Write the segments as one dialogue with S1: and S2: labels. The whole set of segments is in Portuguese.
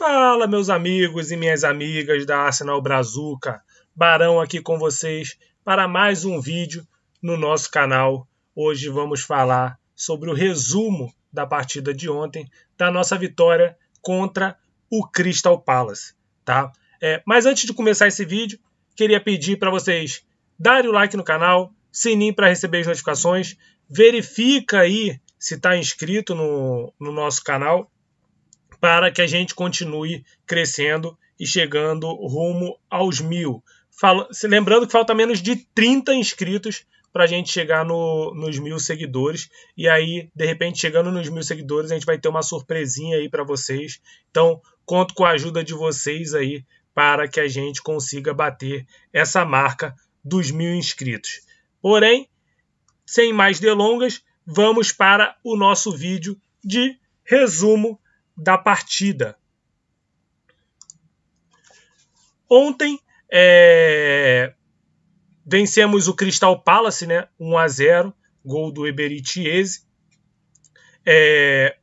S1: Fala, meus amigos e minhas amigas da Arsenal Brazuca, Barão aqui com vocês para mais um vídeo no nosso canal. Hoje vamos falar sobre o resumo da partida de ontem, da nossa vitória contra o Crystal Palace, tá? Mas antes de começar esse vídeo, queria pedir para vocês darem o like no canal, sininho para receber as notificações, verifica aí se está inscrito no nosso canal, para que a gente continue crescendo e chegando rumo aos 1000. Lembrando que falta menos de 30 inscritos para a gente chegar nos 1000 seguidores. E aí, de repente, chegando nos 1000 seguidores, a gente vai ter uma surpresinha aí para vocês. Então, conto com a ajuda de vocês aí para que a gente consiga bater essa marca dos 1000 inscritos. Porém, sem mais delongas, vamos para o nosso vídeo de resumo da partida. Ontem vencemos o Crystal Palace, né? 1-0, gol do Eberechi Eze.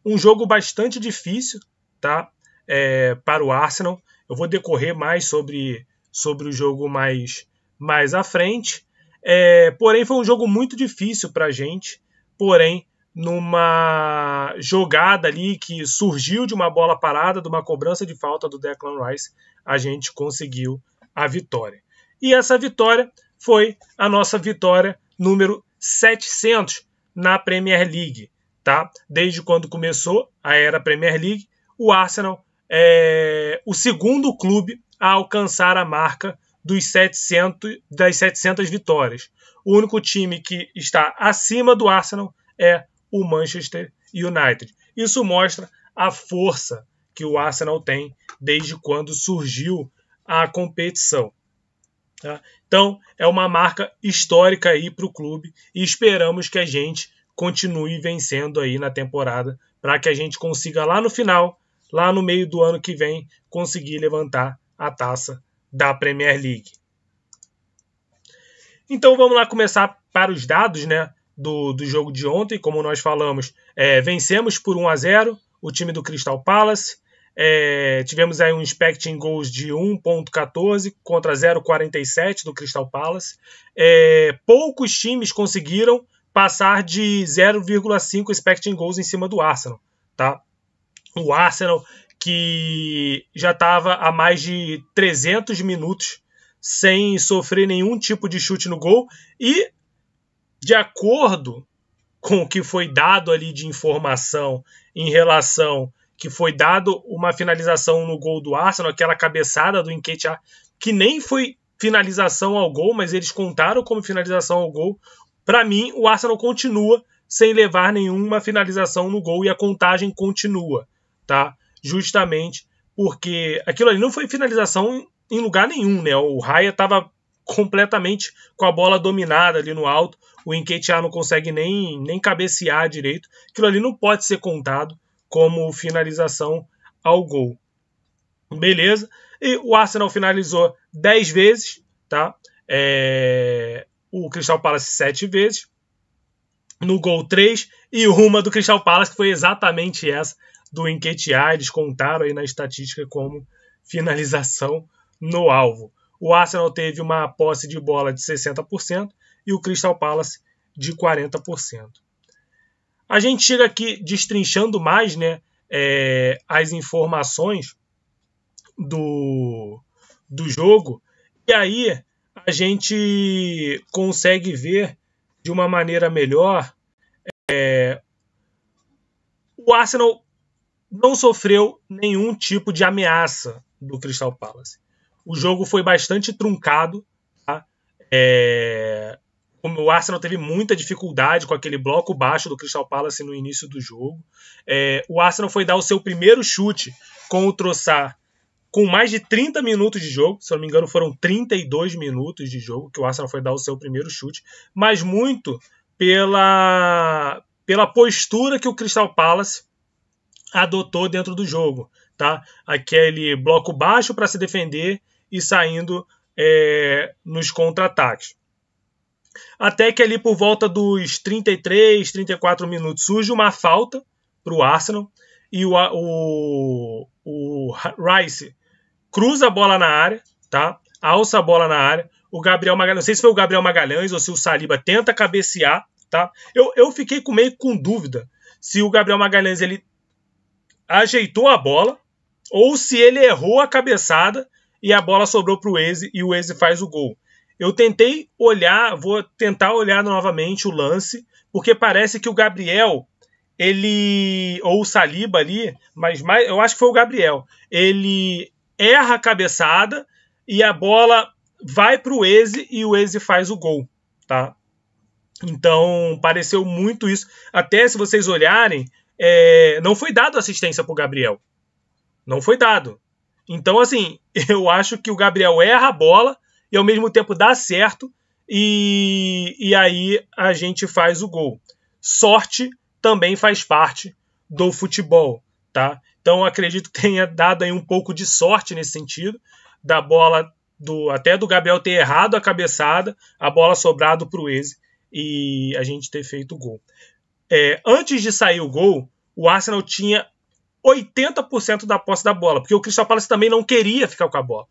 S1: Um jogo bastante difícil, tá? Para o Arsenal. Eu vou decorrer mais sobre o jogo mais à frente. Porém, foi um jogo muito difícil para a gente. Porém, numa jogada ali que surgiu de uma bola parada, de uma cobrança de falta do Declan Rice, a gente conseguiu a vitória. E essa vitória foi a nossa vitória número 700 na Premier League, tá? Desde quando começou a era Premier League, o Arsenal é o segundo clube a alcançar a marca das 700 vitórias. O único time que está acima do Arsenal é o Manchester United. Isso mostra a força que o Arsenal tem desde quando surgiu a competição. Tá? Então, é uma marca histórica aí para o clube e esperamos que a gente continue vencendo aí na temporada para que a gente consiga lá no final, lá no meio do ano que vem, conseguir levantar a taça da Premier League. Então, vamos lá começar para os dados, né? Do jogo de ontem. Como nós falamos, vencemos por 1-0 o time do Crystal Palace. Tivemos aí um expecting goals de 1.14 contra 0.47 do Crystal Palace. Poucos times conseguiram passar de 0.5 expecting goals em cima do Arsenal, tá? O Arsenal, que já estava há mais de 300 minutos sem sofrer nenhum tipo de chute no gol, e de acordo com o que foi dado ali de informação em relação que foi dado uma finalização no gol do Arsenal, aquela cabeçada do Nketiah, que nem foi finalização ao gol, mas eles contaram como finalização ao gol. Para mim, o Arsenal continua sem levar nenhuma finalização no gol e a contagem continua, tá? Justamente porque aquilo ali não foi finalização em lugar nenhum, né? O Raya estava completamente com a bola dominada ali no alto, o Nketiah não consegue nem cabecear direito. Aquilo ali não pode ser contado como finalização ao gol. Beleza? E o Arsenal finalizou 10 vezes, tá? O Crystal Palace 7 vezes. No gol 3, e uma do Crystal Palace, que foi exatamente essa do Nketiah. Eles contaram aí na estatística como finalização no alvo. O Arsenal teve uma posse de bola de 60% e o Crystal Palace de 40%. A gente chega aqui destrinchando mais, né, as informações do jogo, e aí a gente consegue ver de uma maneira melhor. O Arsenal não sofreu nenhum tipo de ameaça do Crystal Palace. O jogo foi bastante truncado, tá? O Arsenal teve muita dificuldade com aquele bloco baixo do Crystal Palace no início do jogo. O Arsenal foi dar o seu primeiro chute com o Trossard com mais de 30 minutos de jogo. Se eu não me engano, foram 32 minutos de jogo que o Arsenal foi dar o seu primeiro chute, mas muito pela postura que o Crystal Palace adotou dentro do jogo, tá? Aquele bloco baixo para se defender e saindo nos contra-ataques. Até que ali por volta dos 33, 34 minutos surge uma falta para o Arsenal e o o Rice cruza a bola na área, tá? Alça a bola na área. O Gabriel Magalhães, não sei se foi o Gabriel Magalhães ou se o Saliba tenta cabecear, tá? Eu fiquei meio com dúvida se o Gabriel Magalhães ele ajeitou a bola ou se ele errou a cabeçada e a bola sobrou para o Eze e o Eze faz o gol. Eu tentei olhar, vou tentar olhar novamente o lance, porque parece que o Gabriel, ou o Saliba ali, mas eu acho que foi o Gabriel, ele erra a cabeçada e a bola vai para o Eze e o Eze faz o gol, tá? Então, pareceu muito isso. Até se vocês olharem, não foi dado assistência para o Gabriel. Não foi dado. Então, assim, eu acho que o Gabriel erra a bola e ao mesmo tempo dá certo e aí a gente faz o gol. Sorte também faz parte do futebol, tá? Então, acredito que tenha dado aí um pouco de sorte nesse sentido, da bola, até do Gabriel ter errado a cabeçada, a bola sobrado para o Eze e a gente ter feito o gol. Antes de sair o gol, o Arsenal tinha 80% da posse da bola, porque o Crystal Palace também não queria ficar com a bola.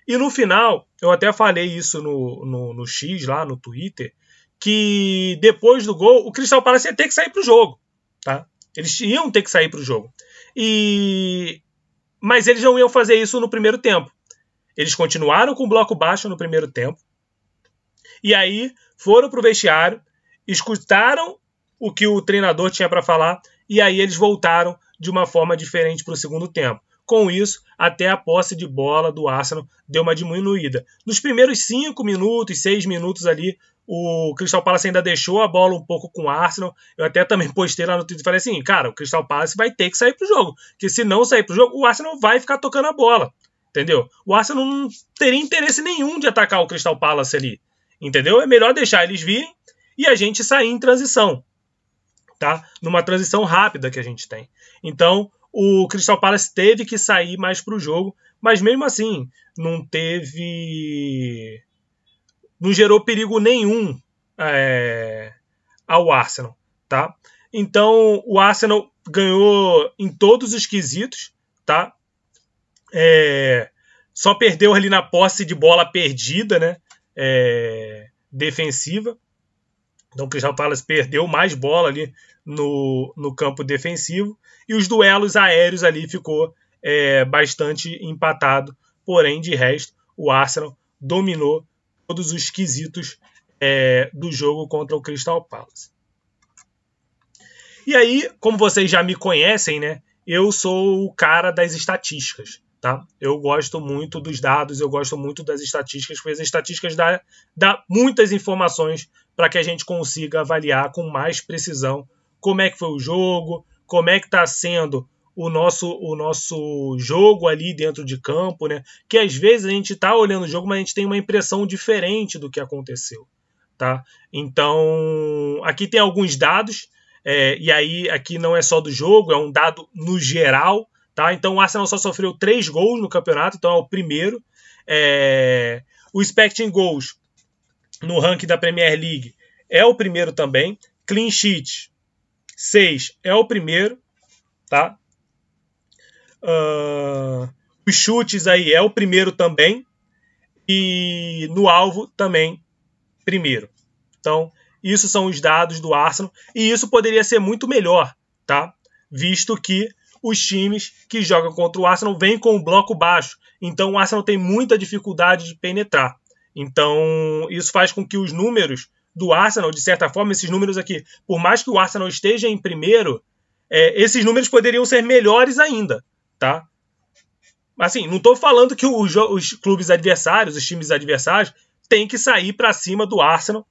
S1: E no final, eu até falei isso no X, lá no Twitter, que depois do gol, o Crystal Palace ia ter que sair para o jogo. Tá? Eles iam ter que sair para o jogo. Mas eles não iam fazer isso no primeiro tempo. Eles continuaram com o bloco baixo no primeiro tempo. E aí foram para o vestiário, escutaram o que o treinador tinha para falar, e aí eles voltaram de uma forma diferente para o segundo tempo. Com isso, até a posse de bola do Arsenal deu uma diminuída. Nos primeiros 5 minutos, 6 minutos ali, o Crystal Palace ainda deixou a bola um pouco com o Arsenal. Eu até também postei lá no Twitter e falei assim, cara, o Crystal Palace vai ter que sair pro jogo, porque se não sair pro jogo, o Arsenal vai ficar tocando a bola, entendeu? O Arsenal não teria interesse nenhum de atacar o Crystal Palace ali, entendeu? É melhor deixar eles virem e a gente sair em transição, tá? Numa transição rápida que a gente tem. Então, o Crystal Palace teve que sair mais pro jogo, mas mesmo assim, não gerou perigo nenhum ao Arsenal, tá? Então, o Arsenal ganhou em todos os quesitos, tá? Só perdeu ali na posse de bola perdida, né? Defensiva. Então, o Crystal Palace perdeu mais bola ali no campo defensivo. E os duelos aéreos ali ficou bastante empatado. Porém, de resto, o Arsenal dominou todos os quesitos do jogo contra o Crystal Palace. E aí, como vocês já me conhecem, né? Eu sou o cara das estatísticas, tá? Eu gosto muito dos dados, eu gosto muito das estatísticas, porque as estatísticas dá muitas informações para que a gente consiga avaliar com mais precisão como é que foi o jogo, como é que está sendo o nosso jogo ali dentro de campo, né? Que às vezes a gente está olhando o jogo, mas a gente tem uma impressão diferente do que aconteceu, tá? Então, aqui tem alguns dados, e aí aqui não é só do jogo, é um dado no geral, tá? Então o Arsenal só sofreu 3 gols no campeonato, então é o primeiro. O expecting goals no ranking da Premier League é o primeiro também. Clean sheet 6 é o primeiro, tá? Os chutes aí é o primeiro também. E no alvo também primeiro. Então, isso são os dados do Arsenal. E isso poderia ser muito melhor, tá? Visto que os times que jogam contra o Arsenal vêm com o bloco baixo. Então, o Arsenal tem muita dificuldade de penetrar. Então, isso faz com que os números do Arsenal, de certa forma, esses números aqui, por mais que o Arsenal esteja em primeiro, esses números poderiam ser melhores ainda, tá? Assim, não estou falando que os clubes adversários, os times adversários, têm que sair para cima do Arsenal,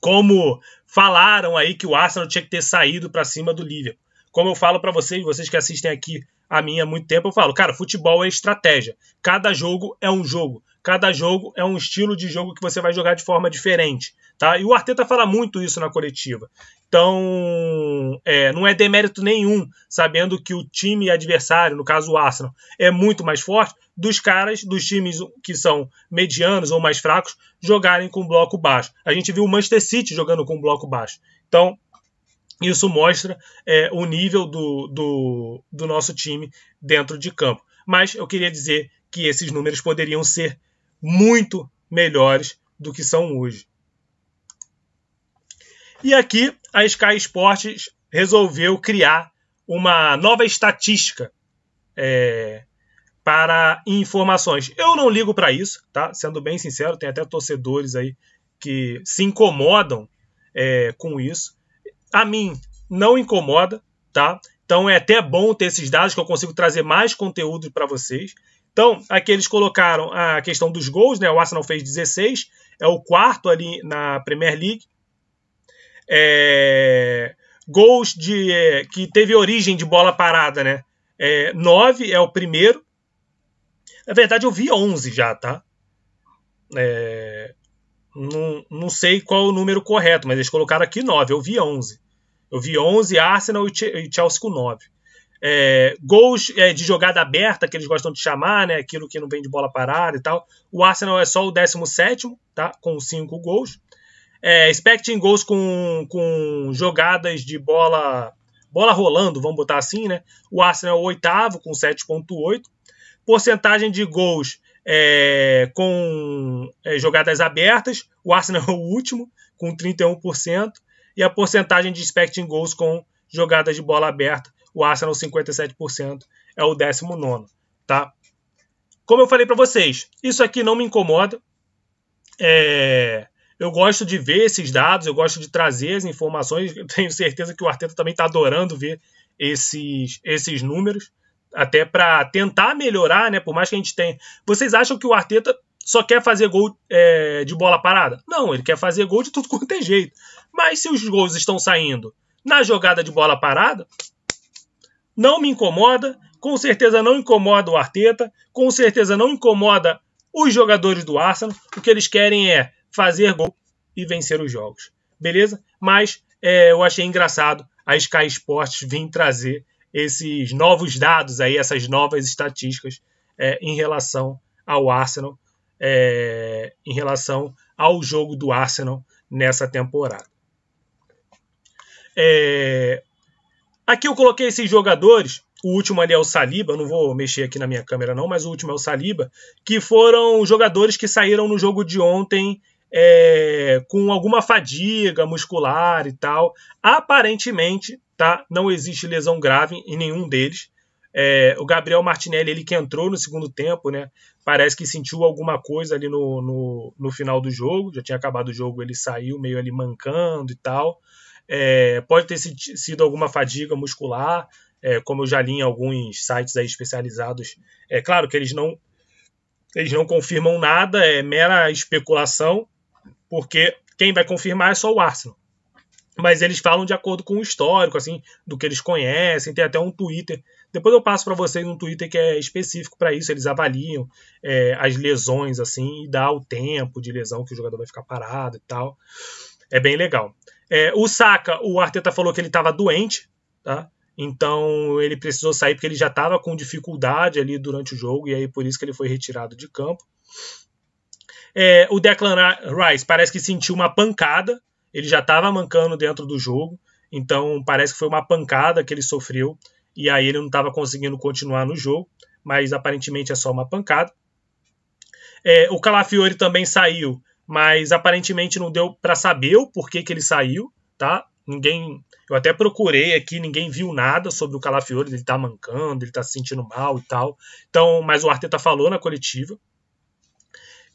S1: como falaram aí que o Arsenal tinha que ter saído para cima do Liverpool. Como eu falo para vocês que assistem aqui a mim há muito tempo, eu falo, cara, futebol é estratégia. Cada jogo é um jogo. Cada jogo é um estilo de jogo que você vai jogar de forma diferente, tá? E o Arteta fala muito isso na coletiva. Então, não é demérito nenhum, sabendo que o time adversário, no caso o Arsenal, é muito mais forte, dos times que são medianos ou mais fracos, jogarem com bloco baixo. A gente viu o Manchester City jogando com bloco baixo. Então, isso mostra o nível do nosso time dentro de campo. mas eu queria dizer que esses números poderiam ser muito melhores do que são hoje. E aqui a Sky Sports resolveu criar uma nova estatística para informações. Eu não ligo para isso, tá? Sendo bem sincero, tem até torcedores aí que se incomodam com isso. A mim não incomoda, tá? Então é até bom ter esses dados que eu consigo trazer mais conteúdo para vocês. Então, aqui eles colocaram a questão dos gols, né? O Arsenal fez 16, é o quarto ali na Premier League. Gols que teve origem de bola parada, né? 9 é o primeiro. Na verdade, eu vi 11 já, tá? Não sei qual o número correto, mas eles colocaram aqui 9. Eu vi 11. Eu vi 11, Arsenal e Chelsea com 9. Gols de jogada aberta, que eles gostam de chamar, né? Aquilo que não vem de bola parada e tal. O Arsenal é só o 17º, tá? Com 5 gols. Expecting goals com jogadas de bola rolando, vamos botar assim, né? O Arsenal é o 8º, com 7,8. Porcentagem de gols com jogadas abertas, o Arsenal é o último, com 31%. E a porcentagem de expecting goals com jogadas de bola aberta, o Arsenal 57%, é o 19º, tá? Como eu falei para vocês, isso aqui não me incomoda. Eu gosto de ver esses dados, eu gosto de trazer as informações. Eu tenho certeza que o Arteta também está adorando ver esses números, até para tentar melhorar, né? Por mais que a gente tenha... Vocês acham que o Arteta só quer fazer gol de bola parada? Não, ele quer fazer gol de tudo quanto é jeito. Mas se os gols estão saindo na jogada de bola parada, não me incomoda, com certeza não incomoda o Arteta, com certeza não incomoda os jogadores do Arsenal. O que eles querem é fazer gol e vencer os jogos, beleza? Mas eu achei engraçado a Sky Sports vir trazer esses novos dados aí, essas novas estatísticas em relação ao Arsenal, em relação ao jogo do Arsenal nessa temporada. Aqui eu coloquei esses jogadores. O último ali é o Saliba, eu não vou mexer aqui na minha câmera não, mas o último é o Saliba, que foram jogadores que saíram no jogo de ontem com alguma fadiga muscular e tal. Aparentemente, tá, não existe lesão grave em nenhum deles. O Gabriel Martinelli, ele que entrou no segundo tempo, né, parece que sentiu alguma coisa ali no final do jogo, já tinha acabado o jogo, ele saiu meio ali mancando e tal. Pode ter sido alguma fadiga muscular, como eu já li em alguns sites aí especializados. Claro que eles não confirmam nada, é mera especulação, porque quem vai confirmar é só o Arsenal. Mas eles falam de acordo com o histórico, assim, do que eles conhecem. Tem até um Twitter. Depois eu passo para vocês um Twitter que é específico para isso. Eles avaliam as lesões, assim, e dá o tempo de lesão que o jogador vai ficar parado e tal. É bem legal. O Saka, o Arteta falou que ele estava doente, tá? Então ele precisou sair porque ele já estava com dificuldade ali durante o jogo, e aí por isso que ele foi retirado de campo. O Declan Rice parece que sentiu uma pancada, ele já estava mancando dentro do jogo, então parece que foi uma pancada que ele sofreu, e aí ele não estava conseguindo continuar no jogo, mas aparentemente é só uma pancada. O Calafiori também saiu, mas aparentemente não deu para saber o porquê que ele saiu, tá? Eu até procurei aqui, ninguém viu nada sobre o Calafiori, ele tá mancando, ele tá se sentindo mal e tal. Então, mas o Arteta falou na coletiva.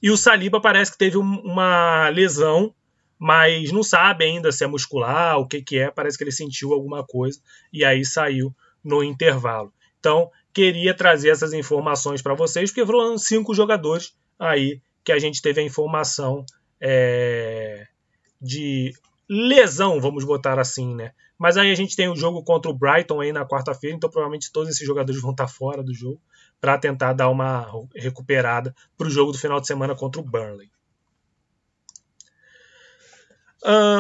S1: E o Saliba parece que teve uma lesão, mas não sabe ainda se é muscular, o que é, parece que ele sentiu alguma coisa e aí saiu no intervalo. Então, queria trazer essas informações para vocês, porque foram 5 jogadores aí que a gente teve a informação de lesão, vamos botar assim, né? Mas aí a gente tem o jogo contra o Brighton aí na quarta-feira, então provavelmente todos esses jogadores vão estar fora do jogo para tentar dar uma recuperada para o jogo do final de semana contra o Burnley.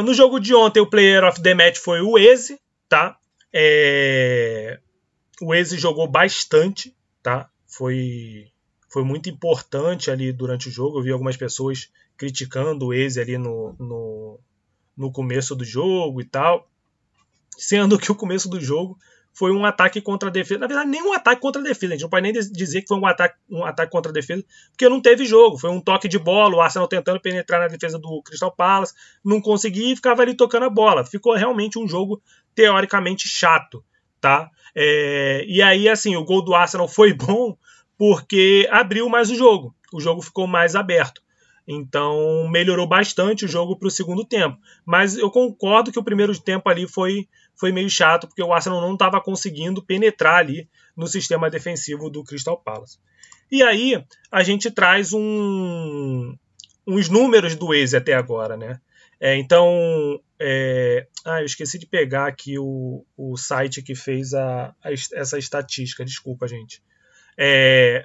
S1: No jogo de ontem, o Player of the Match foi o Eze, tá? O Eze jogou bastante, tá? Foi muito importante ali durante o jogo. Eu vi algumas pessoas criticando o Eze ali no começo do jogo e tal, sendo que o começo do jogo foi um ataque contra a defesa. Na verdade, nem um ataque contra a defesa. A gente não pode nem dizer que foi um ataque contra a defesa, porque não teve jogo. Foi um toque de bola, o Arsenal tentando penetrar na defesa do Crystal Palace, não conseguia e ficava ali tocando a bola. Ficou realmente um jogo teoricamente chato, tá? E aí, assim, o gol do Arsenal foi bom porque abriu mais o jogo. O jogo ficou mais aberto. Então, melhorou bastante o jogo para o segundo tempo. Mas eu concordo que o primeiro tempo ali foi meio chato, porque o Arsenal não estava conseguindo penetrar ali no sistema defensivo do Crystal Palace. E aí, a gente traz uns números do Eze até agora, né? Eu esqueci de pegar aqui o site que fez essa estatística, desculpa, gente.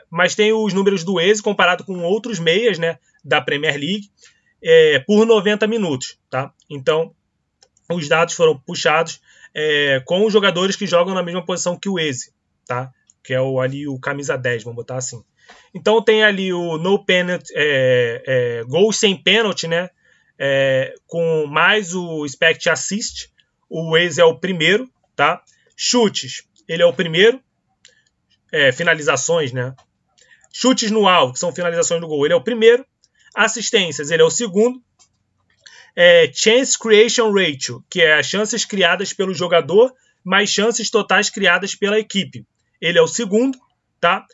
S1: Mas tem os números do Eze comparado com outros meias, né, da Premier League por 90 minutos. Tá? Então, os dados foram puxados com os jogadores que jogam na mesma posição que o Eze, tá? Que é ali o camisa 10, vamos botar assim. Então tem ali o no penalty, gols sem pênalti, né? Com mais o expect assist. O Eze é o primeiro, tá? Chutes, ele é o primeiro. Finalizações, né? Chutes no alvo, que são finalizações do gol, ele é o primeiro. Assistências, ele é o segundo. Chance Creation Ratio, que é as chances criadas pelo jogador mais chances totais criadas pela equipe. Ele é o segundo, tá?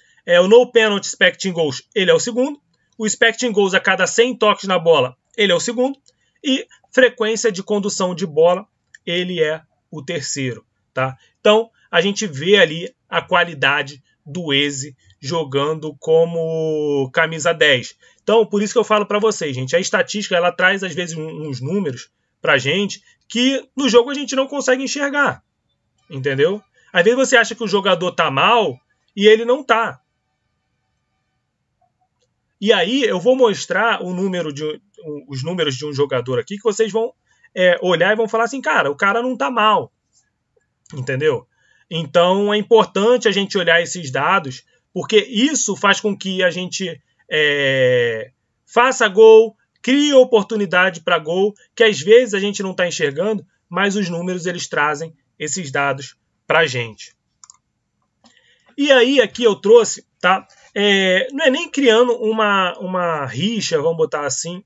S1: O No Penalty Expecting Goals, ele é o segundo. O Expecting Goals a cada 100 toques na bola, ele é o segundo. E frequência de condução de bola, ele é o terceiro, tá? Então, a gente vê ali a qualidade do Eze jogando como camisa 10. Então, por isso que eu falo para vocês, gente, a estatística ela traz às vezes uns números pra gente que no jogo a gente não consegue enxergar, entendeu? Às vezes você acha que o jogador tá mal e ele não tá. E aí eu vou mostrar os números de um jogador aqui que vocês vão olhar e vão falar assim, cara, o cara não tá mal, entendeu? Então é importante a gente olhar esses dados, porque isso faz com que a gente faça gol, crie oportunidade para gol, que às vezes a gente não está enxergando, mas os números eles trazem esses dados para a gente. E aí aqui eu trouxe, tá? Não é nem criando uma rixa, vamos botar assim,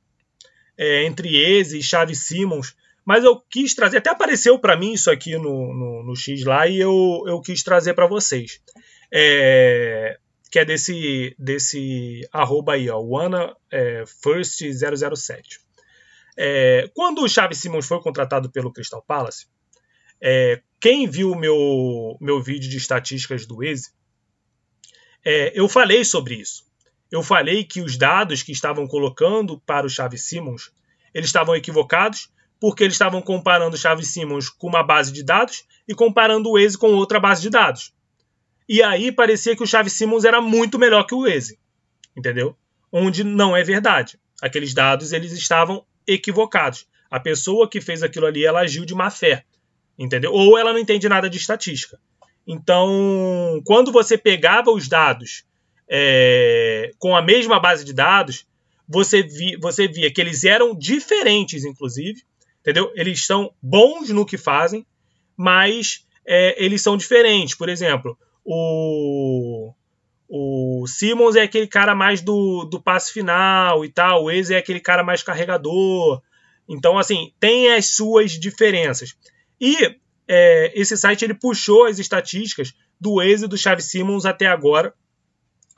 S1: entre Eze e Xavi Simons, mas eu quis trazer, até apareceu para mim isso aqui no X lá e eu quis trazer para vocês. Que é desse arroba aí, ó, OneFirst007. Quando o Xavi Simons foi contratado pelo Crystal Palace, quem viu o meu vídeo de estatísticas do Eze, eu falei sobre isso. Eu falei que os dados que estavam colocando para o Xavi Simons, eles estavam equivocados, porque eles estavam comparando o Xavi Simons com uma base de dados e comparando o Eze com outra base de dados. E aí parecia que o Xavi Simons era muito melhor que o Eze, entendeu? Onde não é verdade. Aqueles dados eles estavam equivocados. A pessoa que fez aquilo ali, ela agiu de má fé, entendeu? Ou ela não entende nada de estatística. Então, quando você pegava os dados com a mesma base de dados, você via que eles eram diferentes, inclusive, entendeu? Eles são bons no que fazem, mas eles são diferentes. Por exemplo, o Simons é aquele cara mais do passe final e tal, o Eze é aquele cara mais carregador. Então, assim, tem as suas diferenças. E esse site ele puxou as estatísticas do Eze e do Xavi Simons até agora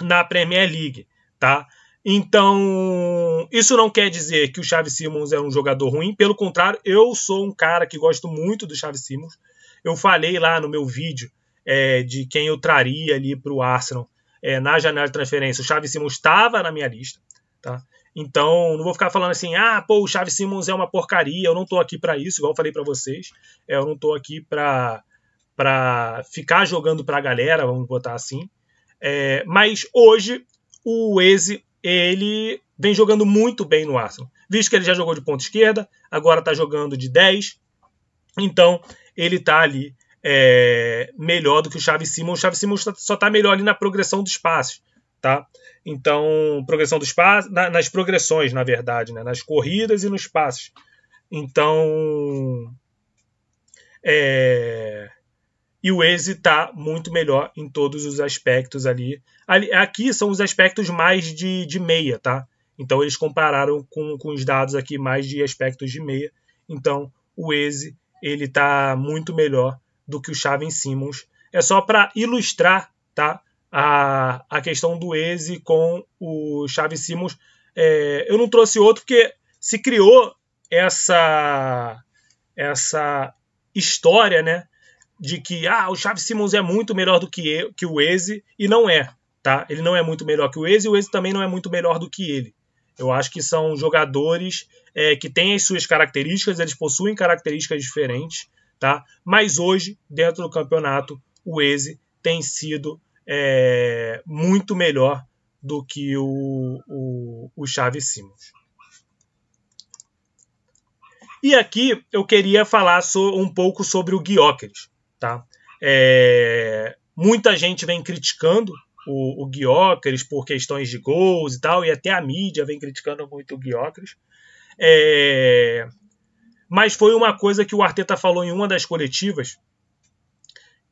S1: na Premier League, tá? Então, isso não quer dizer que o Xavi Simons é um jogador ruim, pelo contrário, eu sou um cara que gosto muito do Xavi Simons. Eu falei lá no meu vídeo de quem eu traria ali para o Arsenal na janela de transferência. O Xavi Simons estava na minha lista, tá? Então, não vou ficar falando assim, o Xavi Simons é uma porcaria, eu não estou aqui para isso, igual eu falei para vocês. Eu não estou aqui para ficar jogando para a galera, vamos botar assim. Mas hoje, o Eze, ele vem jogando muito bem no Arsenal. Visto que ele já jogou de ponta esquerda, agora está jogando de 10. Então, ele está ali melhor do que o Xavi Simons. O Xavi Simons só está melhor ali na progressão dos passes, tá? Então, progressão dos passes, nas progressões, na verdade, né? Nas corridas e nos passes. Então, E o Eze está muito melhor em todos os aspectos ali. Aqui são os aspectos mais de meia, tá? Então eles compararam com os dados aqui mais de aspectos de meia. Então o Eze ele está muito melhor do que o Xavi Simons. É só para ilustrar, tá? A questão do Eze com o Xavi Simons. Eu não trouxe outro porque se criou essa história, né, de que o Xavi Simons é muito melhor do que o Eze, e não é, tá? Ele não é muito melhor que o Eze também não é muito melhor do que ele. Eu acho que são jogadores que têm as suas características, eles possuem características diferentes, tá? Mas hoje, dentro do campeonato, o Eze tem sido muito melhor do que o Xavi Simons. E aqui eu queria falar um pouco sobre o Gyökeres, tá? Muita gente vem criticando o Gyökeres por questões de gols e tal, e até a mídia vem criticando muito o Gyökeres. Mas foi uma coisa que o Arteta falou em uma das coletivas,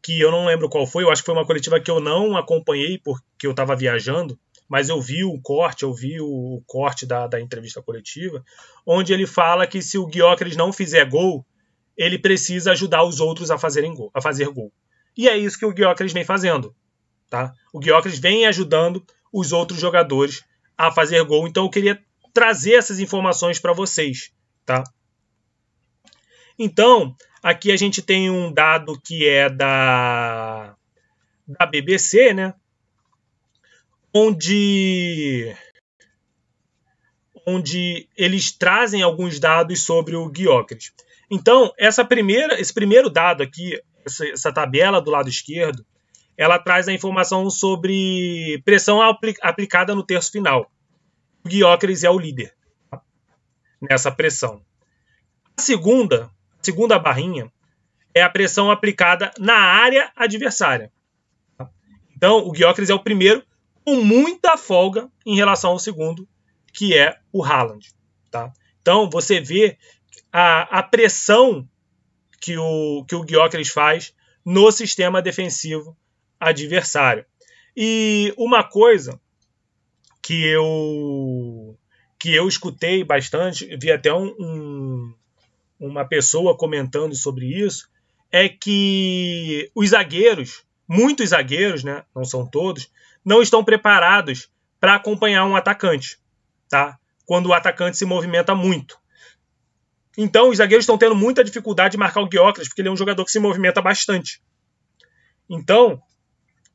S1: que eu não lembro qual foi, eu acho que foi uma coletiva que eu não acompanhei porque eu estava viajando, mas eu vi o corte da entrevista coletiva, onde ele fala que se o Gyökeres não fizer gol, ele precisa ajudar os outros a fazer gol. E é isso que o Gyökeres vem fazendo, tá? O Gyökeres vem ajudando os outros jogadores a fazer gol, então eu queria trazer essas informações para vocês, tá? Então, aqui a gente tem um dado que é da BBC, né? Onde eles trazem alguns dados sobre o Gyökeres. Então, esse primeiro dado aqui, essa tabela do lado esquerdo, ela traz a informação sobre pressão aplicada no terço final. O Gyökeres é o líder, tá? Nessa pressão. A segunda barrinha é a pressão aplicada na área adversária. Tá? Então, o Gyökeres é o primeiro, com muita folga em relação ao segundo, que é o Haaland. Tá? Então, você vê a pressão que o Gyökeres faz no sistema defensivo adversário. E uma coisa que eu escutei bastante, vi até uma pessoa comentando sobre isso, é que os zagueiros, muitos zagueiros, né, não são todos, não estão preparados para acompanhar um atacante, tá? Quando o atacante se movimenta muito. Então, os zagueiros estão tendo muita dificuldade de marcar o Gyökeres, porque ele é um jogador que se movimenta bastante. Então,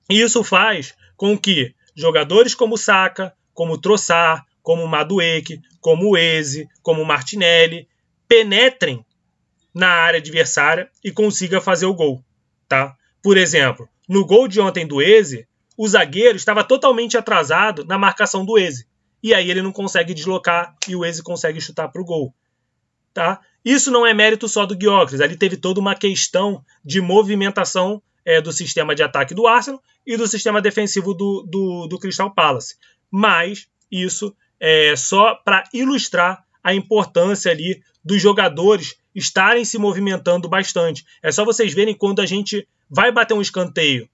S1: isso faz com que jogadores como Saka, como Trossard, como Madueke, como Eze, como Martinelli, penetrem na área adversária e consiga fazer o gol, tá? Por exemplo, no gol de ontem do Eze, o zagueiro estava totalmente atrasado na marcação do Eze. E aí ele não consegue deslocar e o Eze consegue chutar para o gol. Tá? Isso não é mérito só do Gyökeres. Ali teve toda uma questão de movimentação do sistema de ataque do Arsenal e do sistema defensivo do Crystal Palace. Mas isso é só para ilustrar a importância ali dos jogadores estarem se movimentando bastante. É só vocês verem quando a gente vai bater um escanteio,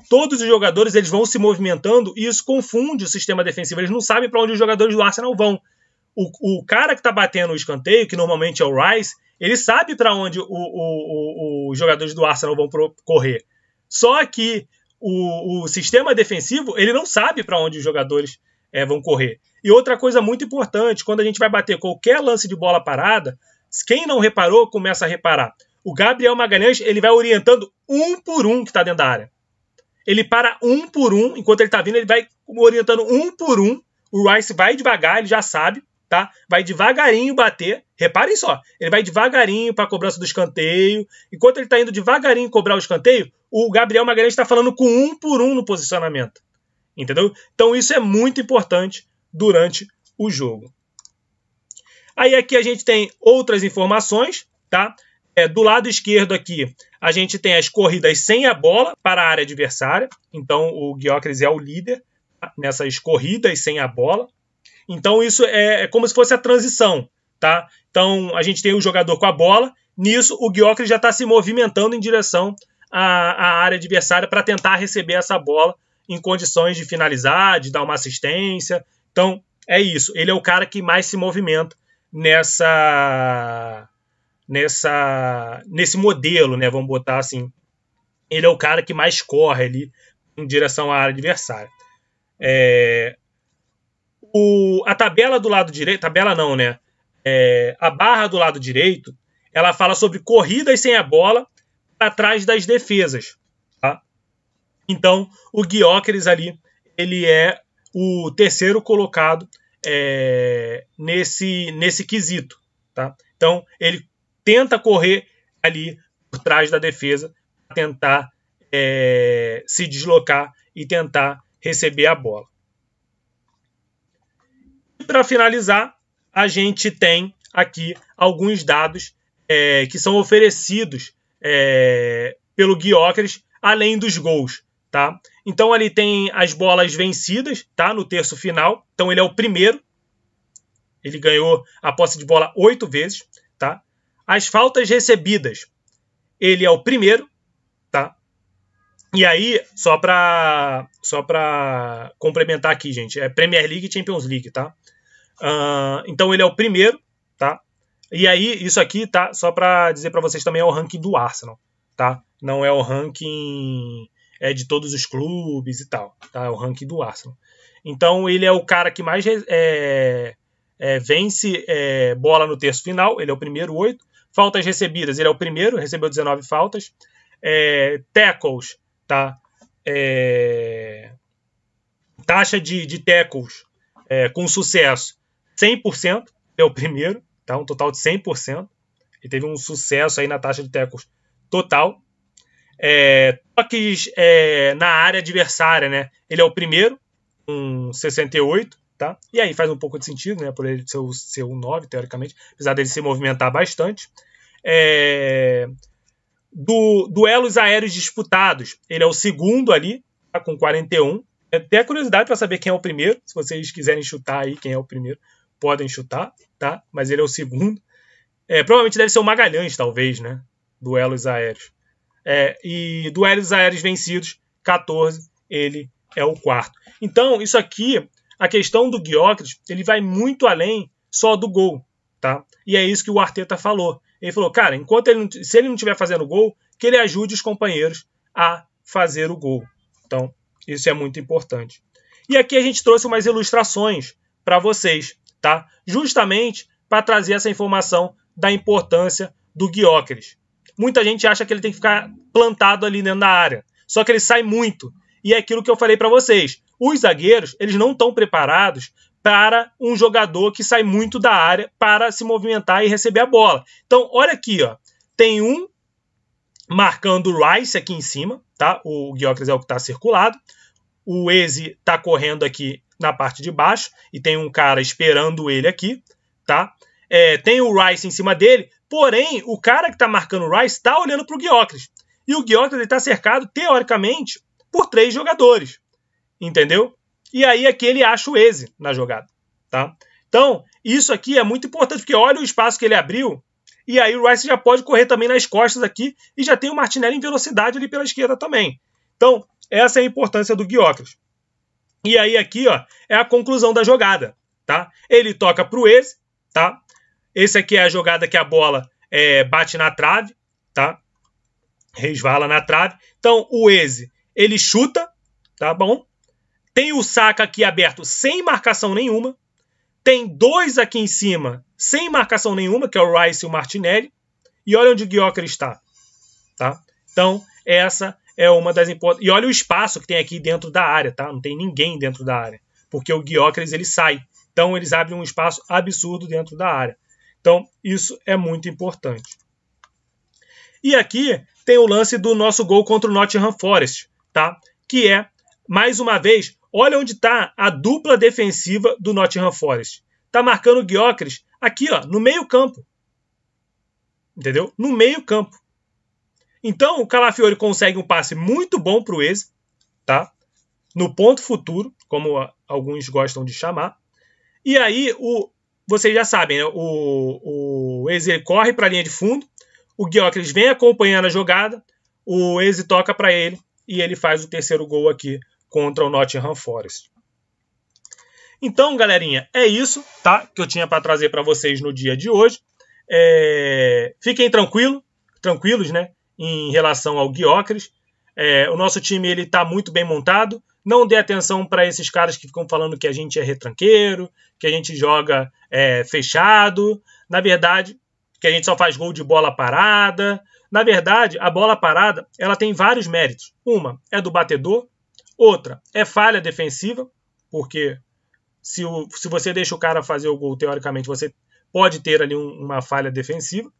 S1: todos os jogadores eles vão se movimentando e isso confunde o sistema defensivo. Eles não sabem para onde os jogadores do Arsenal vão. O cara que está batendo o escanteio, que normalmente é o Rice, ele sabe para onde os jogadores do Arsenal vão correr. Só que o sistema defensivo ele não sabe para onde os jogadores vão correr. E outra coisa muito importante, quando a gente vai bater qualquer lance de bola parada, quem não reparou, começa a reparar. O Gabriel Magalhães ele vai orientando um por um que está dentro da área. Ele para um por um, enquanto ele está vindo, ele vai orientando um por um. O Rice vai devagar, ele já sabe, tá? Vai devagarinho bater. Reparem só, ele vai devagarinho para a cobrança do escanteio. Enquanto ele está indo devagarinho cobrar o escanteio, o Gabriel Magalhães está falando com um por um no posicionamento. Entendeu? Então isso é muito importante durante o jogo. Aí aqui a gente tem outras informações, tá? Do lado esquerdo aqui, a gente tem as corridas sem a bola para a área adversária. Então, o Gyökeres é o líder, tá? Nessas corridas sem a bola. Então, isso é como se fosse a transição, tá? Então, a gente tem o jogador com a bola. Nisso, o Gyökeres já está se movimentando em direção a área adversária para tentar receber essa bola em condições de finalizar, de dar uma assistência. Então, é isso. Ele é o cara que mais se movimenta nesse modelo, né? Vamos botar assim. Ele é o cara que mais corre ali em direção à área adversária. A tabela do lado direito... Tabela não, né? A barra do lado direito, ela fala sobre corridas sem a bola atrás das defesas. Tá? Então, o Gyökeres ali, ele é o terceiro colocado nesse quesito. Tá? Então, ele tenta correr ali por trás da defesa para tentar se deslocar e tentar receber a bola. Para finalizar, a gente tem aqui alguns dados que são oferecidos pelo Gyökeres, além dos gols. Tá? Então, ali tem as bolas vencidas, tá? No terço final. Então, ele é o primeiro. Ele ganhou a posse de bola 8 vezes. Tá? As faltas recebidas, ele é o primeiro. Tá? E aí, só para complementar aqui, gente, é Premier League e Champions League. Tá? Então, ele é o primeiro. Tá? E aí, isso aqui, tá? Só para dizer para vocês, também é o ranking do Arsenal. Tá? Não é o ranking de todos os clubes e tal. Tá? É o ranking do Arsenal. Então, ele é o cara que mais vence bola no terço final. Ele é o primeiro, 8. Faltas recebidas, ele é o primeiro, recebeu 19 faltas. Tackles, tá? Taxa de tackles com sucesso, 100%. Ele é o primeiro, tá? Um total de 100%. Ele teve um sucesso aí na taxa de tackles total. Toques na área adversária, né? Ele é o primeiro, com 68, tá? E aí faz um pouco de sentido, né? Por ele ser o 9, teoricamente, apesar dele se movimentar bastante. Duelos aéreos disputados, ele é o segundo ali, tá? Com 41. Tem a curiosidade para saber quem é o primeiro. Se vocês quiserem chutar aí quem é o primeiro, podem chutar, tá? Mas ele é o segundo. Provavelmente deve ser o Magalhães, talvez, né? Duelos aéreos. E duelos aéreos vencidos, 14, ele é o quarto. Então, isso aqui, a questão do Gyökeres, ele vai muito além só do gol, tá? E é isso que o Arteta falou. Ele falou, cara, se ele não estiver fazendo gol, que ele ajude os companheiros a fazer o gol. Então, isso é muito importante. E aqui a gente trouxe umas ilustrações para vocês, tá? Justamente para trazer essa informação da importância do Gyökeres. Muita gente acha que ele tem que ficar plantado ali dentro da área. Só que ele sai muito. E é aquilo que eu falei para vocês. Os zagueiros, eles não estão preparados para um jogador que sai muito da área para se movimentar e receber a bola. Então, olha aqui, ó. Tem um marcando o Rice aqui em cima, tá? O Gyökeres é o que está circulado. O Eze está correndo aqui na parte de baixo e tem um cara esperando ele aqui, tá? Tem o Rice em cima dele. Porém, o cara que está marcando o Rice está olhando para o Gyökeres. E o Gyökeres está cercado, teoricamente, por 3 jogadores. Entendeu? E aí aqui ele acha o Eze na jogada. Tá? Então, isso aqui é muito importante, porque olha o espaço que ele abriu. E aí o Rice já pode correr também nas costas aqui. E já tem o Martinelli em velocidade ali pela esquerda também. Então, essa é a importância do Gyökeres. E aí aqui, ó, é a conclusão da jogada. Tá? Ele toca para o Eze. Tá? Esse aqui é a jogada que a bola bate na trave, tá? Resvala na trave. Então, o Eze, ele chuta, tá bom? Tem o Saka aqui aberto sem marcação nenhuma. Tem 2 aqui em cima sem marcação nenhuma, que é o Rice e o Martinelli. E olha onde o Gyökeres está, tá? Então, essa é uma das importantes. E olha o espaço que tem aqui dentro da área, tá? Não tem ninguém dentro da área, porque o Gyökeres, ele sai. Então, eles abrem um espaço absurdo dentro da área. Então, isso é muito importante. E aqui tem o lance do nosso gol contra o Nottingham Forest, tá? Que é, mais uma vez, olha onde está a dupla defensiva do Nottingham Forest. Está marcando o Gyökeres aqui, ó, no meio campo. Entendeu? No meio campo. Então, o Calafiori consegue um passe muito bom para o Eze, tá? No ponto futuro, como alguns gostam de chamar. E aí, vocês já sabem, né? O Eze corre para a linha de fundo, o Gyökeres vem acompanhando a jogada, o Eze toca para ele e ele faz o terceiro gol aqui contra o Nottingham Forest. Então, galerinha, é isso, tá? Que eu tinha para trazer para vocês no dia de hoje. Fiquem tranquilos, né? Em relação ao Gyökeres. O nosso time ele está muito bem montado. Não dê atenção para esses caras que ficam falando que a gente é retranqueiro, que a gente joga fechado. Na verdade, que a gente só faz gol de bola parada. Na verdade, a bola parada ela tem vários méritos. Uma é do batedor, outra é falha defensiva, porque se você deixa o cara fazer o gol, teoricamente, você pode ter ali uma falha defensiva.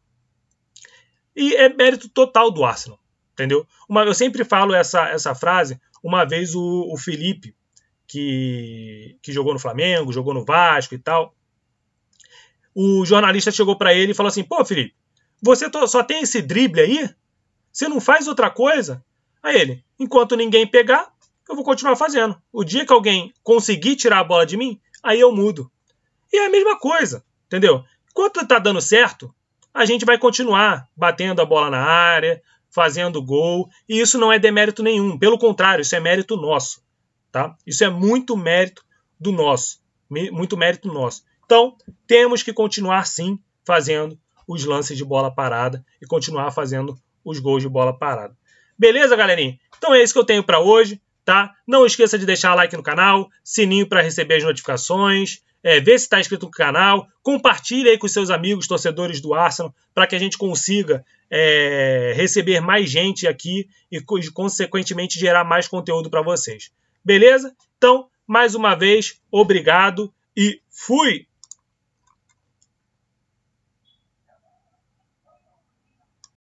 S1: E é mérito total do Arsenal, entendeu? Eu sempre falo essa frase. Uma vez o Felipe, que jogou no Flamengo, jogou no Vasco e tal, o jornalista chegou para ele e falou assim: pô, Felipe, você só tem esse drible aí? Você não faz outra coisa? Aí ele: enquanto ninguém pegar, eu vou continuar fazendo. O dia que alguém conseguir tirar a bola de mim, aí eu mudo. E é a mesma coisa, entendeu? Enquanto tá dando certo, a gente vai continuar batendo a bola na área, fazendo gol, e isso não é demérito nenhum. Pelo contrário, isso é mérito nosso, tá? Isso é muito mérito nosso. Então, temos que continuar sim fazendo os lances de bola parada e continuar fazendo os gols de bola parada. Beleza, galerinha? Então é isso que eu tenho para hoje, tá? Não esqueça de deixar like no canal, sininho para receber as notificações, ver se está inscrito no canal, compartilhe aí com seus amigos torcedores do Arsenal para que a gente consiga receber mais gente aqui e, consequentemente, gerar mais conteúdo para vocês. Beleza? Então, mais uma vez, obrigado e fui!